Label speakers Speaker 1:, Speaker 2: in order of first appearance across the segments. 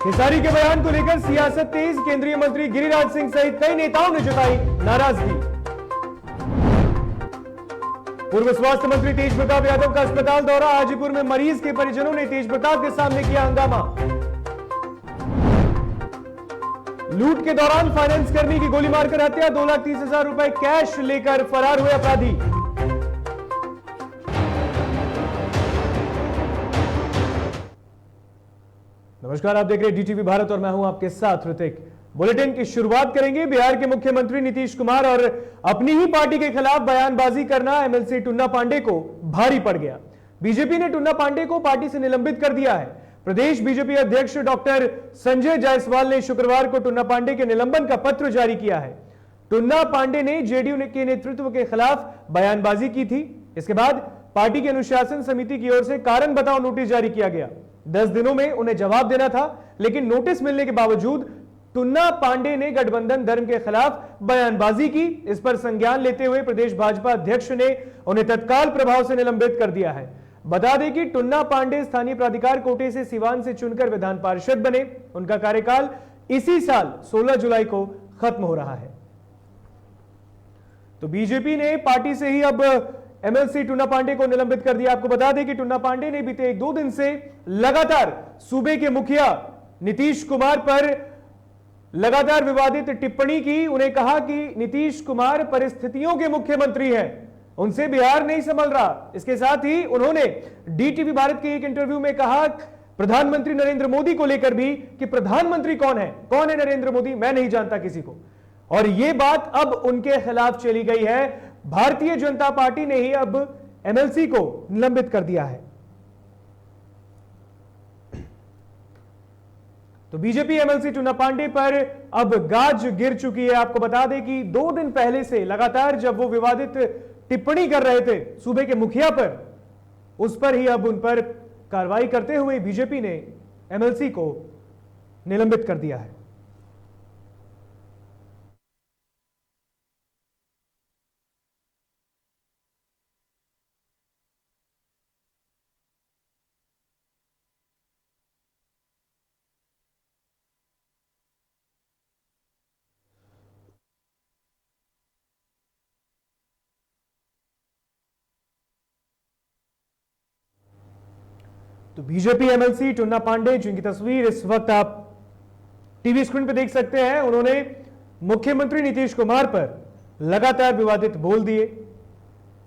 Speaker 1: खेसारी के बयान को लेकर सियासत तेज। केंद्रीय मंत्री गिरिराज सिंह सहित कई नेताओं ने जताई नाराजगी। पूर्व स्वास्थ्य मंत्री तेज प्रताप यादव का अस्पताल दौरा। हाजीपुर में मरीज के परिजनों ने तेज प्रताप के सामने किया हंगामा। लूट के दौरान फाइनेंस कर्मी की गोली मारकर हत्या। 2,30,000 रुपए कैश लेकर फरार हुए अपराधी। नमस्कार, आप देख रहे हैं डीटीवी भारत और मैं हूं आपके साथ ऋतिक। बुलेटिन की शुरुआत करेंगे। बिहार के मुख्यमंत्री नीतीश कुमार और अपनी ही पार्टी के खिलाफ बयानबाजी करना एमएलसी टुन्ना पांडे को भारी पड़ गया। बीजेपी ने टुन्ना पांडे को पार्टी से निलंबित कर दिया है। प्रदेश बीजेपी अध्यक्ष डॉक्टर संजय जायसवाल ने शुक्रवार को टुन्ना पांडे के निलंबन का पत्र जारी किया है। टुन्ना पांडे ने जेडीयू के नेतृत्व के खिलाफ बयानबाजी की थी। इसके बाद पार्टी की अनुशासन समिति की ओर से कारण बताओ नोटिस जारी किया गया। 10 दिनों में उन्हें जवाब देना था, लेकिन नोटिस मिलने के बावजूद टुन्ना पांडे ने गठबंधन धर्म के खिलाफ बयानबाजी की। इस पर संज्ञान लेते हुए प्रदेश भाजपा अध्यक्ष ने उन्हें तत्काल प्रभाव से निलंबित कर दिया है। बता दें कि टुन्ना पांडे स्थानीय प्राधिकार कोटे से सिवान से चुनकर विधान पार्षद बने। उनका कार्यकाल इसी साल 16 जुलाई को खत्म हो रहा है। तो बीजेपी ने पार्टी से ही अब एमएलसी टुन्ना पांडे को निलंबित कर दिया। आपको बता दें कि टुन्ना पांडे ने बीते 1-2 दिन से लगातार सूबे के मुखिया नीतीश कुमार पर लगातार विवादित टिप्पणी की। उन्हें कहा कि नीतीश कुमार परिस्थितियों के मुख्यमंत्री हैं, उनसे बिहार नहीं संभल रहा। इसके साथ ही उन्होंने डीटीवी भारत के एक इंटरव्यू में कहा प्रधानमंत्री नरेंद्र मोदी को लेकर भी कि प्रधानमंत्री कौन है नरेंद्र मोदी, मैं नहीं जानता किसी को। और यह बात अब उनके खिलाफ चली गई है। भारतीय जनता पार्टी ने ही अब एमएलसी को निलंबित कर दिया है। तो बीजेपी एमएलसी टुन्ना पांडे पर अब गाज गिर चुकी है। आपको बता दें कि 2 दिन पहले से लगातार जब वो विवादित टिप्पणी कर रहे थे सूबे के मुखिया पर, उस पर ही अब उन पर कार्रवाई करते हुए बीजेपी ने एमएलसी को निलंबित कर दिया है। तो बीजेपी एमएलसी टुन्ना पांडे, जिनकी तस्वीर इस वक्त आप टीवी स्क्रीन पर देख सकते हैं, उन्होंने मुख्यमंत्री नीतीश कुमार पर लगातार विवादित बोल दिए,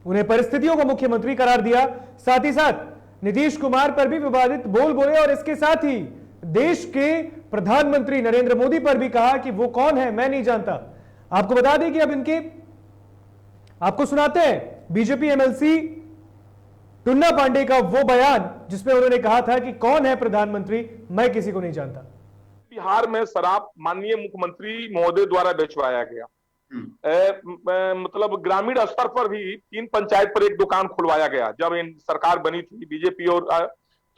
Speaker 1: उन्हें परिस्थितियों का मुख्यमंत्री करार दिया। साथ ही साथ नीतीश कुमार पर भी विवादित बोल बोले और इसके साथ ही देश के प्रधानमंत्री नरेंद्र मोदी पर भी कहा कि वो कौन है, मैं नहीं जानता। आपको बता दें कि अब आपको सुनाते हैं बीजेपी एमएलसी टुन्ना पांडे का वो बयान जिसमें उन्होंने कहा था कि कौन है प्रधानमंत्री, मैं किसी को नहीं जानता।
Speaker 2: बिहार में शराब माननीय मुख्यमंत्री महोदय द्वारा बेचवाया गया। मतलब ग्रामीण स्तर पर भी 3 पंचायत पर एक दुकान खुलवाया गया। जब इन सरकार बनी थी बीजेपी और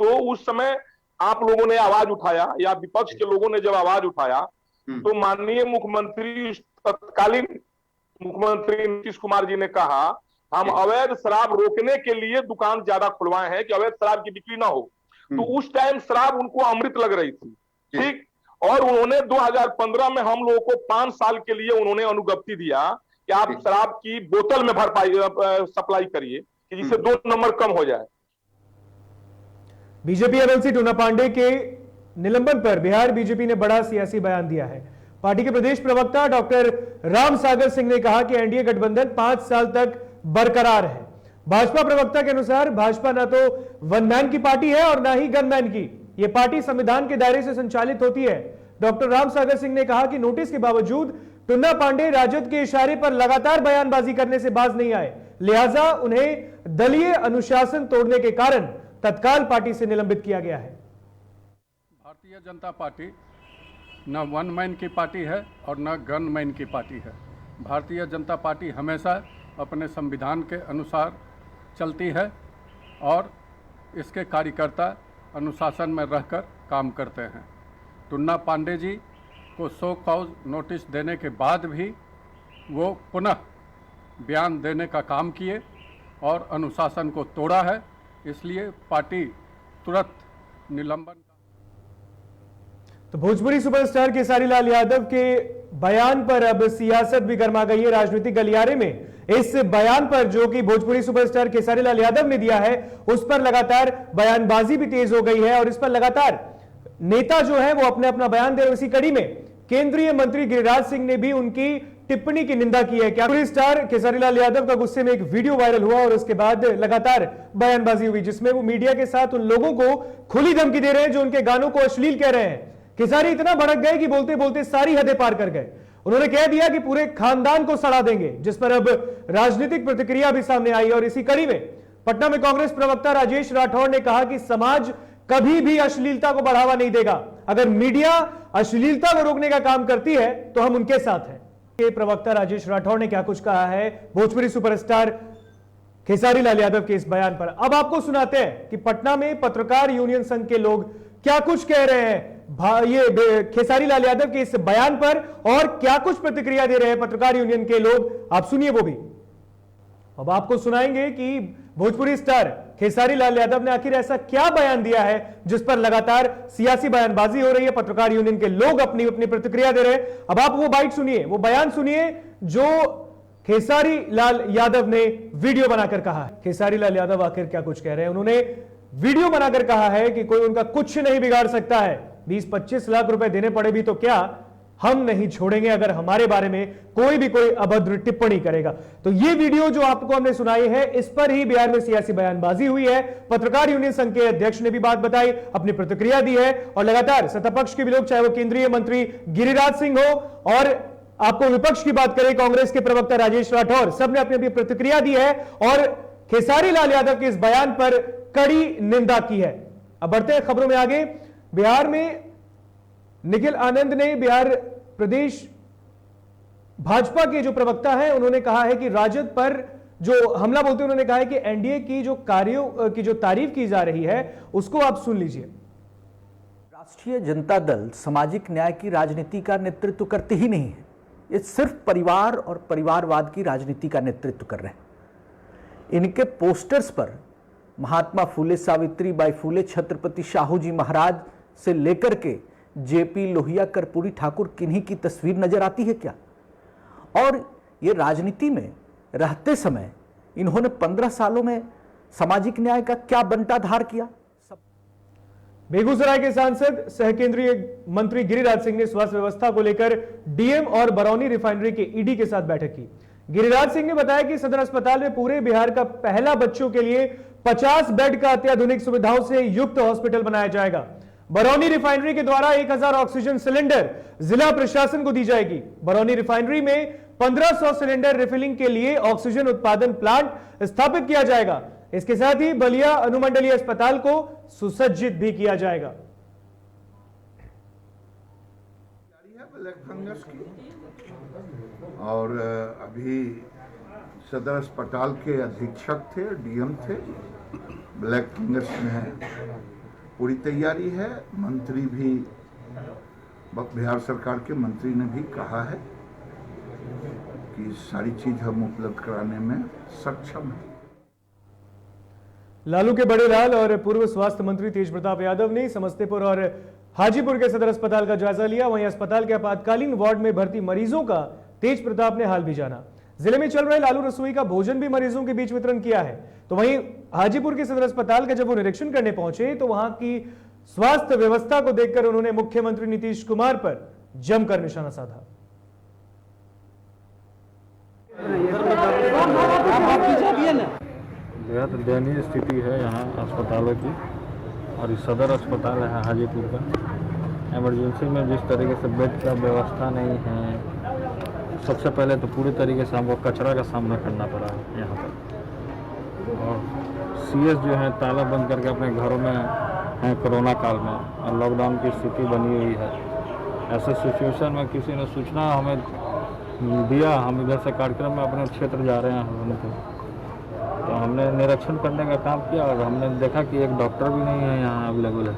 Speaker 2: तो उस समय आप लोगों ने आवाज उठाया या विपक्ष के लोगों ने जब आवाज उठाया तो माननीय मुख्यमंत्री तत्कालीन मुख्यमंत्री नीतीश कुमार जी ने कहा हम अवैध शराब रोकने के लिए दुकान ज्यादा खुलवाए हैं कि अवैध शराब की बिक्री ना हो। तो उस टाइम शराब उनको अमृत लग रही थी, ठीक। और उन्होंने 2015 में हम लोगों को 5 साल के लिए उन्होंने अनुज्ञप्ति दिया कि आप शराब की बोतल में सप्लाई करिए कि जिससे 2 नंबर कम हो जाए।
Speaker 1: बीजेपी एमएलसी टुन्ना पांडे के निलंबन पर बिहार बीजेपी ने बड़ा सियासी बयान दिया है। पार्टी के प्रदेश प्रवक्ता डॉक्टर राम सागर सिंह ने कहा कि एनडीए गठबंधन 5 साल तक बरकरार है। भाजपा प्रवक्ता के अनुसार भाजपा ना तो वन मैन की पार्टी है और ना ही गनमैन की। यह पार्टी संविधान के दायरे से संचालित होती है। डॉक्टर राम सागर सिंह ने कहा कि नोटिस के बावजूद टुन्ना पांडे राजद के इशारे पर लगातार बयानबाजी करने से बाज नहीं आए, लिहाजा उन्हें दलीय अनुशासन तोड़ने के कारण तत्काल पार्टी से निलंबित किया गया है।
Speaker 3: भारतीय जनता पार्टी न वन मैन की पार्टी है और न गन मैन की पार्टी है। भारतीय जनता पार्टी हमेशा अपने संविधान के अनुसार चलती है और इसके कार्यकर्ता अनुशासन में रहकर काम करते हैं। टुन्ना पांडे जी को शो कॉज नोटिस देने के बाद भी वो पुनः बयान देने का काम किए और अनुशासन को तोड़ा है, इसलिए पार्टी तुरंत निलंबन।
Speaker 1: तो भोजपुरी सुपरस्टार खेसारी लाल यादव के बयान पर अब सियासत भी गर्मा गई है राजनीतिक गलियारे में। इस बयान पर जो कि भोजपुरी सुपरस्टार खेसारी लाल यादव ने दिया है उस पर लगातार बयानबाजी भी तेज हो गई है और इस पर लगातार नेता जो है वो अपने अपना बयान दे रहे हैं। इसी कड़ी में केंद्रीय मंत्री गिरिराज सिंह ने भी उनकी टिप्पणी की निंदा की है। क्या स्टार खेसारी लाल यादव का गुस्से में एक वीडियो वायरल हुआ और उसके बाद लगातार बयानबाजी हुई जिसमें वो मीडिया के साथ उन लोगों को खुली धमकी दे रहे हैं जो उनके गानों को अश्लील कह रहे हैं। खेसारी इतना भड़क गए कि बोलते बोलते सारी हदें पार कर गए। उन्होंने कह दिया कि पूरे खानदान को सड़ा देंगे, जिस पर अब राजनीतिक प्रतिक्रिया भी सामने आई। और इसी कड़ी में पटना में कांग्रेस प्रवक्ता राजेश राठौड़ ने कहा कि समाज कभी भी अश्लीलता को बढ़ावा नहीं देगा। अगर मीडिया अश्लीलता को रोकने का काम करती है तो हम उनके साथ हैं। ये प्रवक्ता राजेश राठौड़ ने क्या कुछ कहा है भोजपुरी सुपरस्टार खेसारी लाल यादव के इस बयान पर, अब आपको सुनाते हैं कि पटना में पत्रकार यूनियन संघ के लोग क्या कुछ कह रहे हैं ये खेसारी लाल यादव के इस बयान पर और क्या कुछ प्रतिक्रिया दे रहे हैं पत्रकार यूनियन के लोग। आप सुनिए वो भी। अब आपको सुनाएंगे कि भोजपुरी स्टार खेसारी लाल यादव ने आखिर ऐसा क्या बयान दिया है जिस पर लगातार सियासी बयानबाजी हो रही है, पत्रकार यूनियन के लोग अपनी अपनी प्रतिक्रिया दे रहे हैं। अब आप वो बाइट सुनिए, वो बयान सुनिए जो खेसारी लाल यादव ने वीडियो बनाकर कहा है। खेसारी लाल यादव आखिर क्या कुछ कह रहे हैं। उन्होंने वीडियो बनाकर कहा है कि कोई उनका कुछ नहीं बिगाड़ सकता है, 20-25 लाख रुपए देने पड़े भी तो क्या, हम नहीं छोड़ेंगे अगर हमारे बारे में कोई अभद्र टिप्पणी करेगा। तो ये वीडियो जो आपको हमने सुनाई है इस पर ही बिहार में सियासी बयानबाजी हुई है। पत्रकार यूनियन संघ के अध्यक्ष ने भी बात बताई, अपनी प्रतिक्रिया दी है और लगातार सत्तापक्ष के भी लोग, चाहे वो केंद्रीय मंत्री गिरिराज सिंह हो और आपको विपक्ष की बात करें कांग्रेस के प्रवक्ता राजेश राठौड़, सबने अपनी अपनी प्रतिक्रिया दी है और खेसारी लाल यादव के इस बयान पर कड़ी निंदा की है। अब बढ़ते हैं खबरों में आगे। बिहार में निखिल आनंद ने, बिहार प्रदेश भाजपा के जो प्रवक्ता हैं, उन्होंने कहा है कि राजद पर जो हमला बोलते हैं, उन्होंने कहा है कि एनडीए की जो कार्यों की जो तारीफ की जा रही है उसको आप सुन लीजिए।
Speaker 4: राष्ट्रीय जनता दल सामाजिक न्याय की राजनीति का नेतृत्व करते ही नहीं है, ये सिर्फ परिवार और परिवारवाद की राजनीति का नेतृत्व कर रहे हैं। इनके पोस्टर्स पर महात्मा फूले सावित्री बाई फूले, छत्रपति शाहू जी महाराज से लेकर के जेपी लोहिया, कर्पूरी ठाकुर, किन्हीं की तस्वीर नजर आती है क्या? और ये राजनीति में रहते समय इन्होंने 15 सालों में सामाजिक न्याय का क्या बंटाधार किया?
Speaker 1: बेगूसराय के सांसद सह केंद्रीय मंत्री गिरिराज सिंह ने स्वास्थ्य व्यवस्था को लेकर डीएम और बरौनी रिफाइनरी के ईडी के साथ बैठक की। गिरिराज सिंह ने बताया कि सदर अस्पताल में पूरे बिहार का पहला बच्चों के लिए 50 बेड का अत्याधुनिक सुविधाओं से युक्त हॉस्पिटल बनाया जाएगा। बरौनी रिफाइनरी के द्वारा 1000 ऑक्सीजन सिलेंडर जिला प्रशासन को दी जाएगी। बरौनी रिफाइनरी में 1500 सिलेंडर रिफिलिंग के लिए ऑक्सीजन उत्पादन प्लांट स्थापित किया जाएगा। इसके साथ ही बलिया अनुमंडलीय अस्पताल को सुसज्जित भी किया जाएगा।
Speaker 5: ब्लैक फंगस की और अभी सदर अस्पताल के अधीक्षक थे, डीएम थे, ब्लैक फंगस में पूरी तैयारी है। मंत्री भी, बिहार सरकार के मंत्री ने भी कहा है कि सारी चीज हम उपलब्ध कराने में सक्षम हैं।
Speaker 1: लालू के बड़े लाल और पूर्व स्वास्थ्य मंत्री तेज प्रताप यादव ने समस्तीपुर और हाजीपुर के सदर अस्पताल का जायजा लिया। वहीं अस्पताल के आपातकालीन वार्ड में भर्ती मरीजों का तेज प्रताप ने हाल भी जाना। जिले में चल रहे लालू रसोई का भोजन भी मरीजों के बीच वितरण किया है। तो वहीं हाजीपुर के सदर अस्पताल का जब वो निरीक्षण करने पहुंचे तो वहां की स्वास्थ्य व्यवस्था को देखकर उन्होंने मुख्यमंत्री नीतीश कुमार पर जमकर निशाना साधा।
Speaker 6: बेहद दयनीय स्थिति है यहाँ अस्पतालों की और इस सदर अस्पताल है हाजीपुर का। इमरजेंसी में जिस तरीके से बेड का व्यवस्था नहीं है, सबसे पहले तो पूरी तरीके से हमको कचरा का सामना करना पड़ा है यहाँ पर। और सीएस जो है ताला बंद करके अपने घरों में हैं कोरोना काल में और लॉकडाउन की स्थिति बनी हुई है। ऐसे सिचुएशन में किसी ने सूचना हमें दिया, हम इधर से कार्यक्रम में अपने क्षेत्र जा रहे हैं, तो हमने निरीक्षण करने का काम किया और हमने देखा कि एक डॉक्टर भी नहीं है यहाँ अवेलेबल है।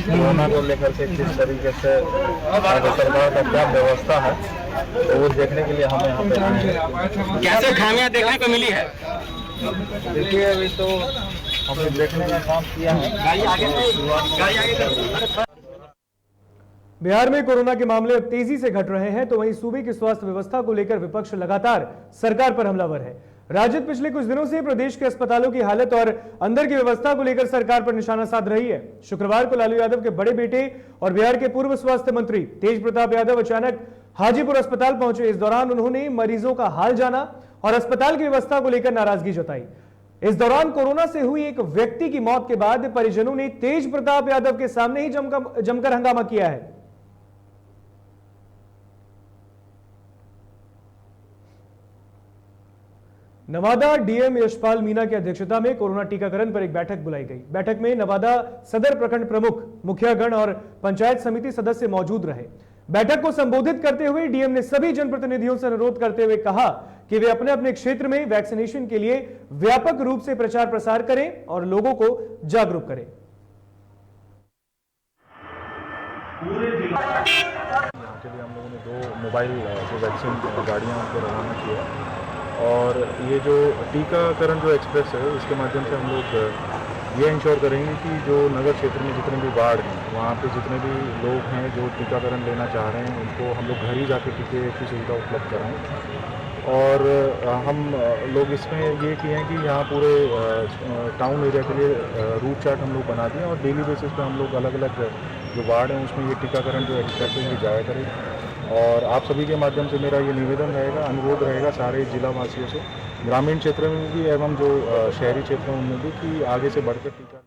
Speaker 6: कोरोना को लेकर के किस तरीके से सरकार का क्या व्यवस्था है तो वो देखने के लिए हमें यहाँ पे आए हैं।
Speaker 7: कैसे खामियां देखने को मिली है?
Speaker 6: देखिए अभी तो हमने देखने का काम किया है।
Speaker 1: बिहार में कोरोना के मामले अब तेजी से घट रहे हैं, तो वहीं सूबे की स्वास्थ्य व्यवस्था को लेकर विपक्ष लगातार सरकार पर हमलावर है। राजद पिछले कुछ दिनों से प्रदेश के अस्पतालों की हालत और अंदर की व्यवस्था को लेकर सरकार पर निशाना साध रही है। शुक्रवार को लालू यादव के बड़े बेटे और बिहार के पूर्व स्वास्थ्य मंत्री तेज प्रताप यादव अचानक हाजीपुर अस्पताल पहुंचे। इस दौरान उन्होंने मरीजों का हाल जाना और अस्पताल की व्यवस्था को लेकर नाराजगी जताई। इस दौरान कोरोना से हुई एक व्यक्ति की मौत के बाद परिजनों ने तेज प्रताप यादव के सामने ही जमकर हंगामा किया है। नवादा डीएम यशपाल मीणा की अध्यक्षता में कोरोना टीकाकरण पर एक बैठक बुलाई गई। बैठक में नवादा सदर प्रखंड प्रमुख, मुखियागण और पंचायत समिति सदस्य मौजूद रहे। बैठक को संबोधित करते हुए डीएम ने सभी जनप्रतिनिधियों से अनुरोध करते हुए कहा कि वे अपने अपने क्षेत्र में वैक्सीनेशन के लिए व्यापक रूप से प्रचार प्रसार करें और लोगों को जागरूक करें।
Speaker 7: यहाँ के लिए हम लोगों ने 2 मोबाइल जो वैक्सीन गाड़ियाँ उनको रवाना किया और ये जो टीकाकरण जो एक्सप्रेस है इसके माध्यम से हम लोग ये इंश्योर करेंगे कि जो नगर क्षेत्र में जितने भी वार्ड हैं वहाँ पे जितने भी लोग हैं जो टीकाकरण लेना चाह रहे हैं उनको हम लोग घर ही जाके टीके की सुविधा उपलब्ध कराएं। और हम लोग इसमें ये किए हैं कि यहाँ पूरे टाउन एरिया के लिए रूट चार्ट हम लोग बना दिए और डेली बेसिस पे हम लोग अलग अलग जो वार्ड हैं उसमें ये टीकाकरण जो एक्सप्रेस है ये जाया करेंगे। और आप सभी के माध्यम से मेरा ये निवेदन रहेगा, अनुरोध रहेगा सारे जिला वासियों से, ग्रामीण क्षेत्र में भी एवं जो शहरी क्षेत्रों में भी, कि आगे से बढ़कर टीका।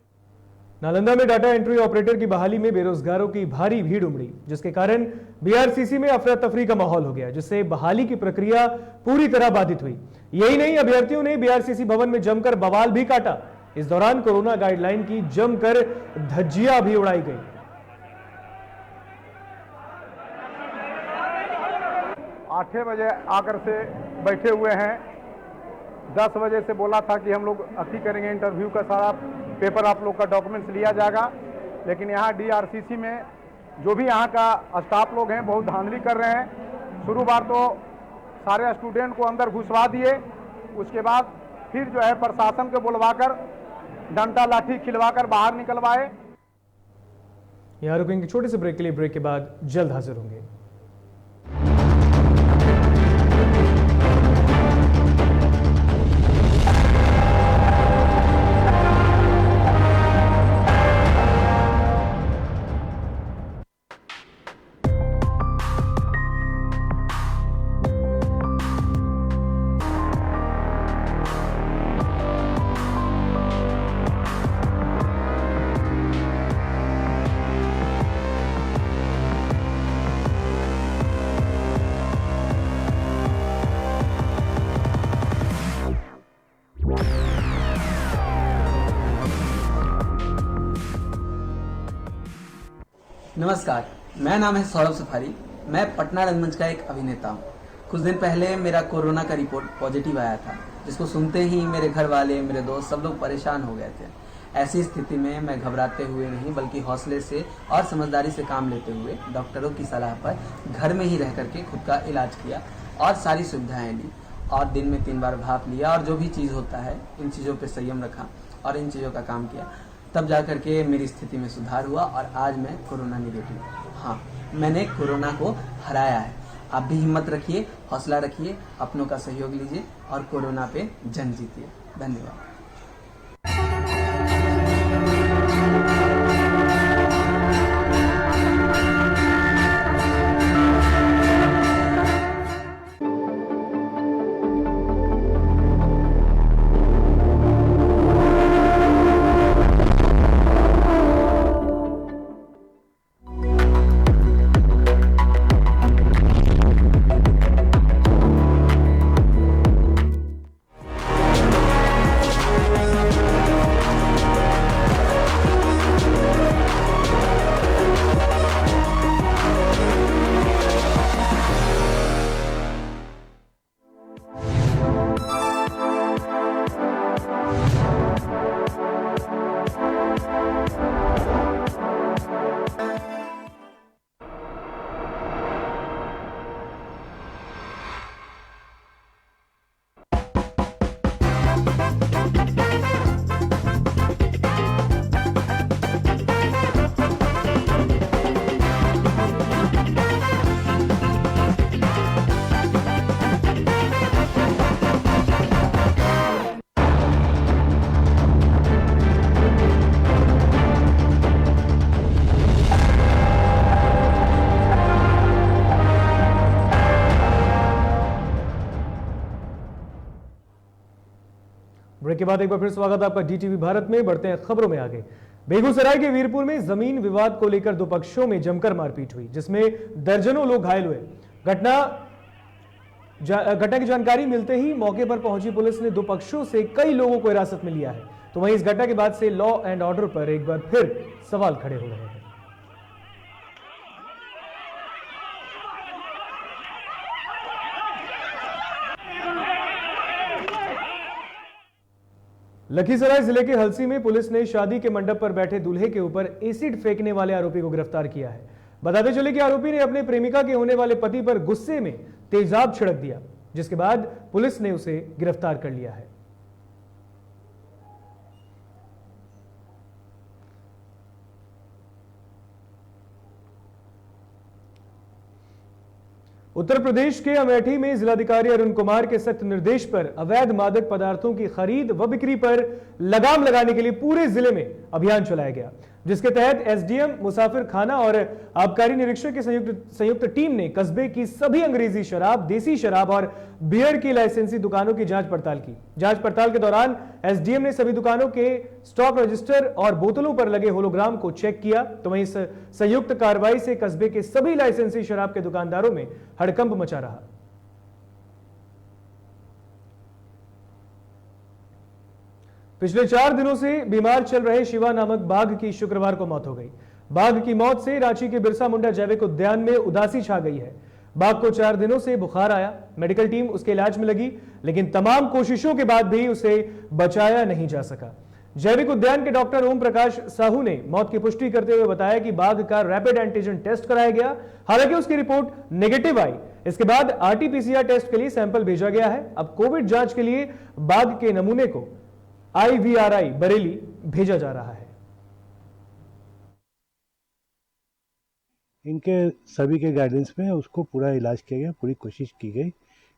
Speaker 1: नालंदा में डाटा एंट्री ऑपरेटर की बहाली में बेरोजगारों की भारी भीड़ उमड़ी, जिसके कारण बीआरसीसी में अफरा तफरी का माहौल हो गया, जिससे बहाली की प्रक्रिया पूरी तरह बाधित हुई। यही नहीं, अभ्यर्थियों ने बीआरसीसी भवन में जमकर बवाल भी काटा। इस दौरान कोरोना गाइडलाइन की जमकर धज्जियां भी उड़ाई गई।
Speaker 8: 8 बजे आकर से बैठे हुए हैं। 10 बजे से बोला था कि हम लोग अति करेंगे, इंटरव्यू का सारा पेपर आप लोग का डॉक्यूमेंट्स लिया जाएगा, लेकिन यहाँ डीआरसीसी में जो भी यहाँ का स्टाफ लोग हैं बहुत धांधली कर रहे हैं। शुरू बार तो सारे स्टूडेंट को अंदर घुसवा दिए, उसके बाद फिर जो है प्रशासन को बुलवाकर डंडा लाठी खिलवाकर बाहर निकलवाए।
Speaker 1: यहाँ रुकेंगे छोटे से ब्रेक के लिए, ब्रेक के बाद जल्द हाजिर होंगे।
Speaker 9: नमस्कार, मेरा नाम है सौरभ सफारी। मैं पटना रंगमंच का एक अभिनेता हूँ। कुछ दिन पहले मेरा कोरोना का रिपोर्ट पॉजिटिव आया था, जिसको सुनते ही मेरे घर वाले, मेरे दोस्त सब लोग परेशान हो गए थे। ऐसी स्थिति में मैं घबराते हुए नहीं बल्कि हौसले से और समझदारी से काम लेते हुए डॉक्टरों की सलाह पर घर में ही रह करके खुद का इलाज किया और सारी सुविधाएं ली और दिन में 3 बार भाप लिया और जो भी चीज़ होता है इन चीज़ों पर संयम रखा और इन चीज़ों का काम किया। तब जा करके मेरी स्थिति में सुधार हुआ और आज मैं कोरोना निगेटिव हूँ। हाँ, मैंने कोरोना को हराया है। आप भी हिम्मत रखिए, हौसला रखिए, अपनों का सहयोग लीजिए और कोरोना पे जंग जीतिए। धन्यवाद।
Speaker 1: ब्रेक के बाद एक बार फिर स्वागत है आपका डीटीवी भारत में। बढ़ते हैं खबरों में आगे। बेगूसराय के वीरपुर में जमीन विवाद को लेकर दो पक्षों में जमकर मारपीट हुई, जिसमें दर्जनों लोग घायल हुए। घटना की जानकारी मिलते ही मौके पर पहुंची पुलिस ने दो पक्षों से कई लोगों को हिरासत में लिया है। तो वहीं इस घटना के बाद से लॉ एंड ऑर्डर पर एक बार फिर सवाल खड़े हो रहे हैं। लखीसराय जिले के हलसी में पुलिस ने शादी के मंडप पर बैठे दूल्हे के ऊपर एसिड फेंकने वाले आरोपी को गिरफ्तार किया है। बताते चले कि आरोपी ने अपने प्रेमिका के होने वाले पति पर गुस्से में तेजाब छिड़क दिया, जिसके बाद पुलिस ने उसे गिरफ्तार कर लिया है। उत्तर प्रदेश के अमेठी में जिलाधिकारी अरुण कुमार के सख्त निर्देश पर अवैध मादक पदार्थों की खरीद व बिक्री पर लगाम लगाने के लिए पूरे जिले में अभियान चलाया गया, जिसके तहत एसडीएम, मुसाफिर खाना और आबकारी निरीक्षक की संयुक्त टीम ने कस्बे की सभी अंग्रेजी शराब, देसी शराब और बियर की लाइसेंसी दुकानों की जांच पड़ताल की। जांच पड़ताल के दौरान एसडीएम ने सभी दुकानों के स्टॉक रजिस्टर और बोतलों पर लगे होलोग्राम को चेक किया। तो वहीं इस संयुक्त कार्रवाई से कस्बे के सभी लाइसेंसी शराब के दुकानदारों में हड़कंप मचा रहा। पिछले 4 दिनों से बीमार चल रहे शिवा नामक बाघ की शुक्रवार को मौत हो गई। बाघ की मौत से रांची के बिरसा मुंडा जैविक उद्यान में उदासी छा गई है। बाघ को 4 दिनों से बुखार आया, मेडिकल टीम उसके इलाज में लगी, लेकिन तमाम कोशिशों के बाद भी उसे बचाया नहीं जा सका। जैविक उद्यान के डॉक्टर ओम प्रकाश साहू ने मौत की पुष्टि करते हुए बताया कि बाघ का रैपिड एंटीजन टेस्ट कराया गया, हालांकि उसकी रिपोर्ट नेगेटिव आई। इसके बाद आरटीपीसीआर टेस्ट के लिए सैंपल भेजा गया है। अब कोविड जांच के लिए बाघ के नमूने को IVRI बरेली भेजा जा रहा है।
Speaker 10: इनके सभी के गाइडेंस में उसको पूरा इलाज किया गया, पूरी कोशिश की गई,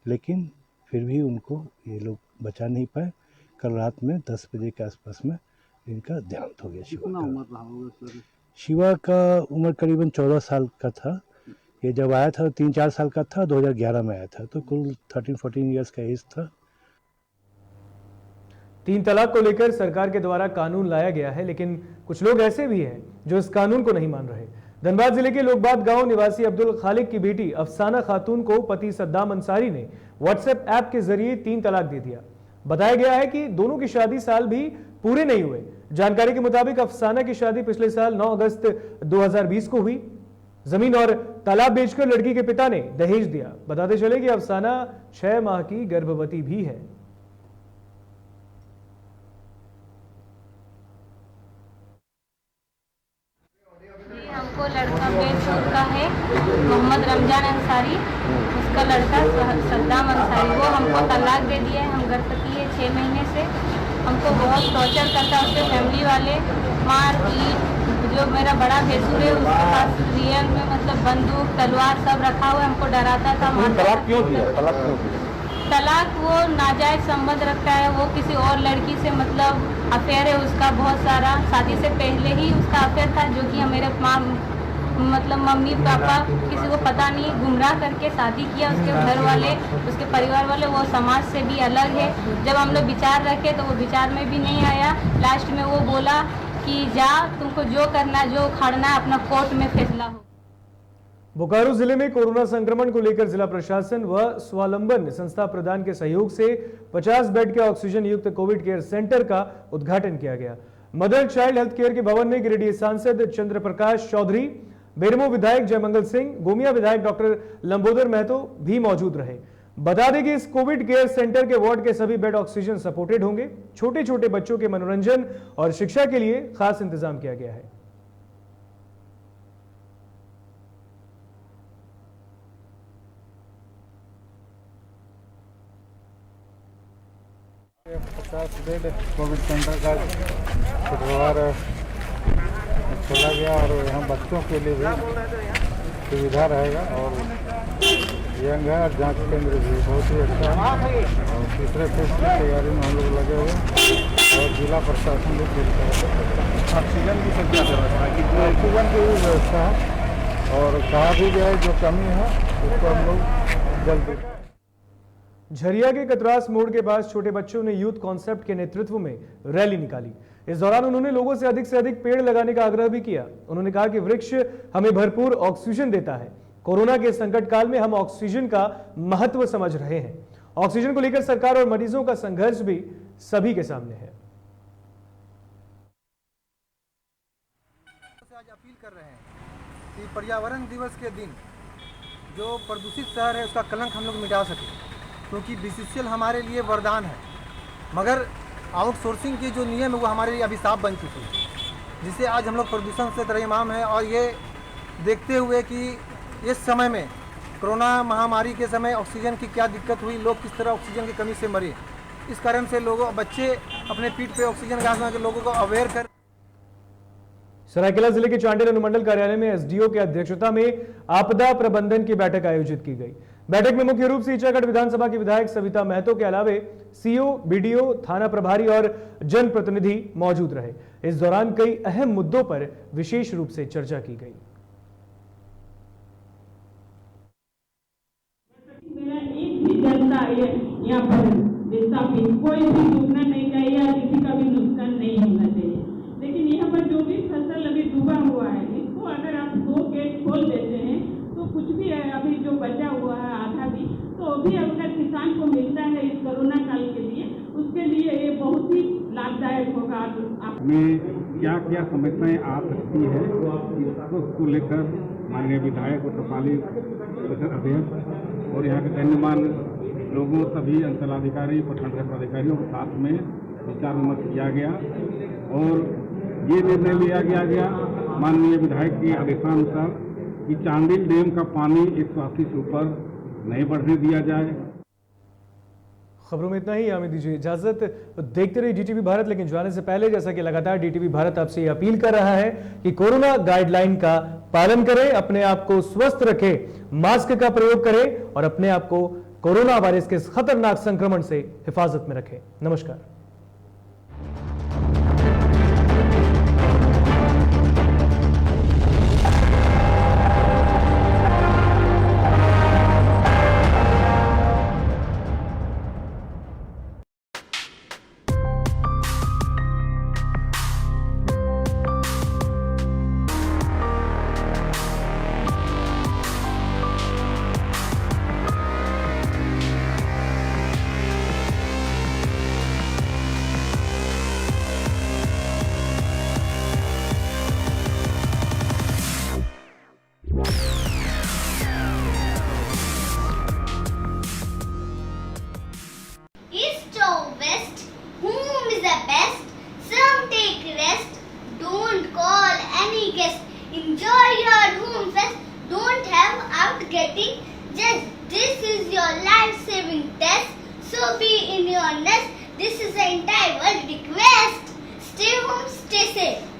Speaker 10: लेकिन फिर भी उनको ये लोग बचा नहीं पाए। कल रात में 10 बजे के आसपास में इनका देहांत हो गया। शिवा का उम्र करीबन 14 साल का था। ये जब आया था 3-4 साल का था, 2011 में आया था, तो कुल 13-14 ईयर्स का एज था।
Speaker 1: 3 तलाक को लेकर सरकार के द्वारा कानून लाया गया है, लेकिन कुछ लोग ऐसे भी हैं जो इस कानून को नहीं मान रहे। धनबाद जिले के लोकबाद गांव निवासी अब्दुल खालिक की बेटी अफसाना खातून को पति सद्दाम अंसारी ने व्हाट्सएप ऐप के जरिए 3 तलाक दे दिया। बताया गया है कि दोनों की शादी साल भी पूरे नहीं हुए। जानकारी के मुताबिक अफसाना की शादी पिछले साल 9 अगस्त 2020 को हुई। जमीन और तालाब बेचकर लड़की के पिता ने दहेज दिया। बताते चले कि अफसाना 6 माह की गर्भवती भी है।
Speaker 11: हमको लड़का बेचूर का है, मोहम्मद रमजान अंसारी, उसका लड़का सद्दाम अंसारी, वो हमको तलाक दे दिया है। हम गर्भवती है 6 महीने से। हमको बहुत टॉर्चर करता है उसके फैमिली वाले, मार पीट। जो मेरा बड़ा भैंसुर है उसके पास रियल में मतलब बंदूक तलवार सब रखा हुआ है, हमको डराता था।
Speaker 2: तलाक क्यों दिया? तलाक क्यों दिया?
Speaker 11: तलाक वो नाजायज संबंध रखता है, वो किसी और लड़की से मतलब अफेयर है उसका बहुत सारा। शादी से पहले ही उसका अफेयर था, जो कि मेरे माँ मतलब मम्मी पापा किसी को पता नहीं, गुमराह करके शादी किया। उसके घर वाले, उसके परिवार वाले वो समाज से भी अलग है। जब हम लोग विचार रखे तो वो विचार में भी नहीं आया। लास्ट में वो बोला कि जा, तुमको जो करना जो उखाड़ना है अपना कोर्ट में फैसला हो।
Speaker 1: बोकारो जिले में कोरोना संक्रमण को लेकर जिला प्रशासन व स्वावलंबन संस्था प्रदान के सहयोग से 50 बेड के ऑक्सीजन युक्त कोविड केयर सेंटर का उद्घाटन किया गया। मदर चाइल्ड हेल्थ केयर के भवन में गिरिडीह सांसद चंद्र प्रकाश चौधरी, बेरमो विधायक जयमंगल सिंह, गोमिया विधायक डॉक्टर लंबोदर महतो भी मौजूद रहे। बता दें कि इस कोविड केयर सेंटर के वार्ड के सभी बेड ऑक्सीजन सपोर्टेड होंगे। छोटे छोटे बच्चों के मनोरंजन और शिक्षा के लिए खास इंतजाम किया गया है।
Speaker 6: 50 बेड कोविड सेंटर का शुक्रवार खोला गया और यहाँ बच्चों के लिए भी सुविधा रहेगा और यंग है और जांच केंद्र भी बहुत ही अच्छा है। और तीसरे फेज की तैयारी में हम लोग लगे हुए और जिला प्रशासन भी ऑक्सीजन की संख्या ऑक्सीजन की भी व्यवस्था है और कहा भी गया है जो कमी है उसको हम लोग जल्दी।
Speaker 1: झरिया के कतरास मोड़ के पास छोटे बच्चों ने यूथ कॉन्सेप्ट के नेतृत्व में रैली निकाली। इस दौरान उन्होंने लोगों से अधिक पेड़ लगाने का आग्रह भी किया। उन्होंने कहा कि वृक्ष हमें भरपूर ऑक्सीजन देता है। कोरोना के संकट काल में हम ऑक्सीजन का महत्व समझ रहे हैं। ऑक्सीजन को लेकर सरकार और मरीजों का संघर्ष भी सभी के सामने है।
Speaker 12: आज अपील कर रहे हैं कि पर्यावरण दिवस के दिन जो प्रदूषित शहर है उसका कलंक हम लोग मिटा सकें, क्योंकि बीसीसीएल हमारे लिए वरदान है, मगर आउटसोर्सिंग के जो नियम है वो हमारे लिए अभिशाप बन चुके हैं, जिससे आज हम लोग प्रदूषण से त्रयमाम है। और ये देखते हुए कि इस समय में कोरोना महामारी के समय ऑक्सीजन की क्या दिक्कत हुई, लोग किस तरह ऑक्सीजन की कमी से मरे, इस कारण से बच्चे अपने पीठ पे ऑक्सीजन गैस के लोगों को अवेयर कर।
Speaker 1: सरायकेला जिले के चांडिल अनुमंडल कार्यालय में एसडीओ की अध्यक्षता में आपदा प्रबंधन की बैठक आयोजित की गई। बैठक में मुख्य रूप से ईचागढ़ विधानसभा की विधायक सविता महतो के अलावे सीओ, बीडीओ, थाना प्रभारी और जनप्रतिनिधि मौजूद रहे। इस दौरान कई अहम मुद्दों पर विशेष रूप से चर्चा की गई।
Speaker 13: जनता यहाँ पर विस्थापित कोई भी डूबना नहीं चाहिए या किसी का भी नुकसान नहीं होना चाहिए, लेकिन यहाँ पर जो भी फसल अभी डूबा हुआ है इसको अगर आप 2 गेट खोल देते हैं तो कुछ भी है, अभी जो बचा हुआ है आधा भी, तो भी अगर किसान को मिलता है इस कोरोना काल के लिए, उसके लिए ये बहुत ही लाभदायक होगा।
Speaker 3: में क्या क्या समस्याएं आ सकती है उसको लेकर माननीय विधायक और टपाली अध्यक्ष और यहाँ के गण्यमान लोगों, सभी अंचलाधिकारी, प्रखंड अधिकारियों के साथ में विचार विमर्श किया गया और ये निर्णय लिया गया माननीय विधायक के आदेशानुसार कि चांडिल डैम का पानी 180 से ऊपर नहीं बढ़ने दिया जाए।
Speaker 1: खबरों में इतना ही, हमें दीजिए इजाजत। देखते रहिए डीटीवी भारत, लेकिन जाने से पहले जैसा कि लगातार डीटीवी भारत आपसे ये अपील कर रहा है कि कोरोना गाइडलाइन का पालन करें, अपने आप को स्वस्थ रखें, मास्क का प्रयोग करें और अपने आप को कोरोना वायरस के इस खतरनाक संक्रमण से हिफाजत में रखें। नमस्कार।
Speaker 14: Enjoy your home fest. Don't have out getting just. This is your life-saving test. So be in your nest. This is an entire world request. Stay home, stay safe.